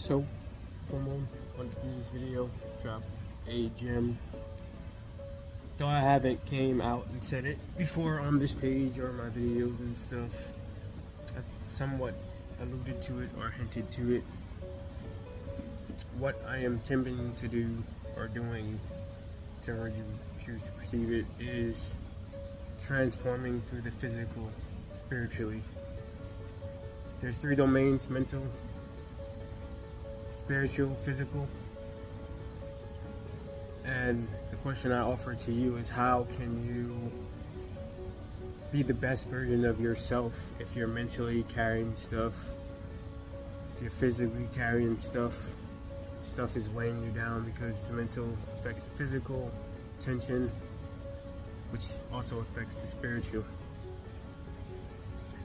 So, someone wanted to do this video, drop a gem. Though I haven't came out and said it before on this page or my videos and stuff, I've somewhat alluded to it or hinted to it. What I am attempting to do or doing, whichever you choose to perceive it, is transforming through the physical, spiritually. There's three domains: mental, spiritual, physical. And the question I offer to you is, how can you be the best version of yourself if you're mentally carrying stuff, if you're physically carrying stuff is weighing you down, because the mental affects the physical tension, which also affects the spiritual.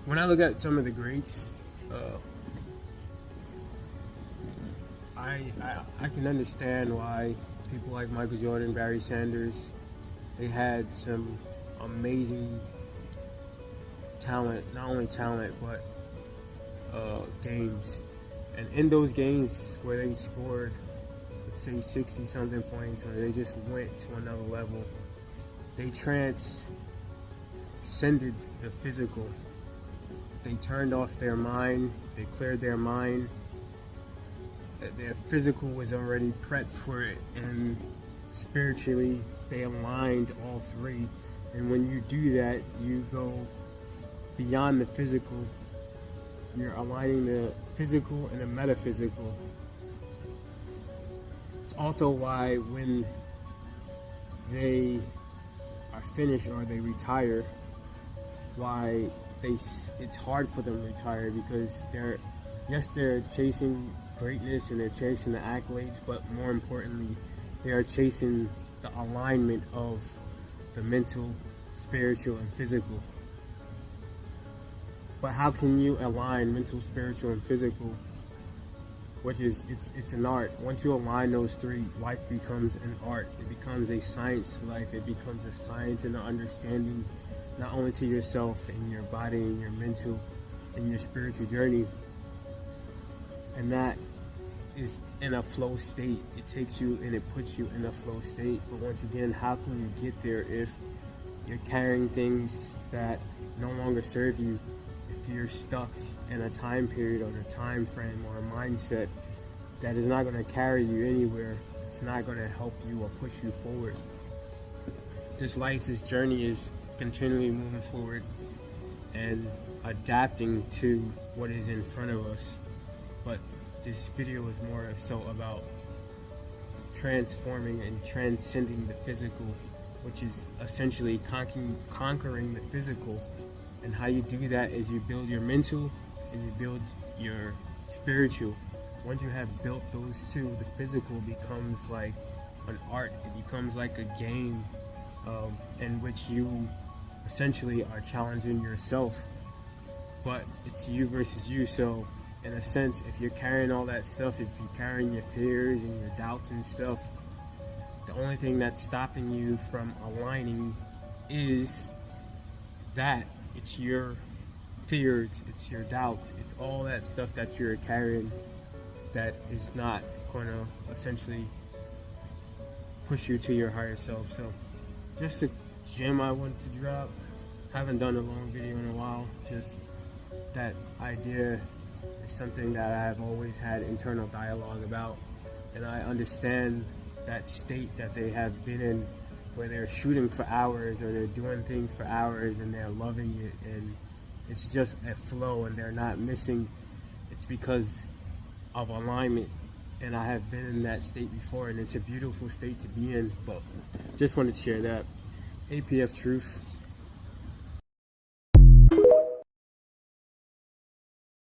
When I look at some of the greats, I can understand why people like Michael Jordan, Barry Sanders, they had some amazing talent, not only talent, but games. And in those games where they scored, let's say 60 something points, or they just went to another level, they transcended the physical. They turned off their mind, they cleared their mind. Their physical was already prepped for it, and spiritually they aligned all three. And when you do that, you go beyond the physical. You're aligning the physical and the metaphysical. It's also why when they are finished or they retire, why it's hard for them to retire, because they're chasing greatness and they're chasing the accolades, but more importantly, they are chasing the alignment of the mental, spiritual, and physical. But how can you align mental, spiritual, and physical? Which is, it's an art. Once you align those three, life becomes an art. It becomes a science life. It becomes a science and an understanding, not only to yourself and your body and your mental and your spiritual journey. And that is in a flow state. It takes you and it puts you in a flow state. But once again, how can you get there if you're carrying things that no longer serve you? If you're stuck in a time period or a time frame or a mindset that is not going to carry you anywhere, it's not going to help you or push you forward. This life, this journey is continually moving forward and adapting to what is in front of us. But this video is more so about transforming and transcending the physical, which is essentially conquering the physical. And how you do that is you build your mental and you build your spiritual. Once you have built those two, the physical becomes like an art. It becomes like a game in which you essentially are challenging yourself, but it's you versus you. So in a sense, if you're carrying all that stuff, if you're carrying your fears and your doubts and stuff, the only thing that's stopping you from aligning is that. It's your fears, it's your doubts, it's all that stuff that you're carrying that is not going to essentially push you to your higher self. So just a gem I wanted to drop. Haven't done a long video in a while. Just that idea is something that I've always had internal dialogue about, and I understand that state that they have been in, where they're shooting for hours or they're doing things for hours and they're loving it and it's just a flow and they're not missing. It's because of alignment, and I have been in that state before, and it's a beautiful state to be in. But just wanted to share that. APF Truth.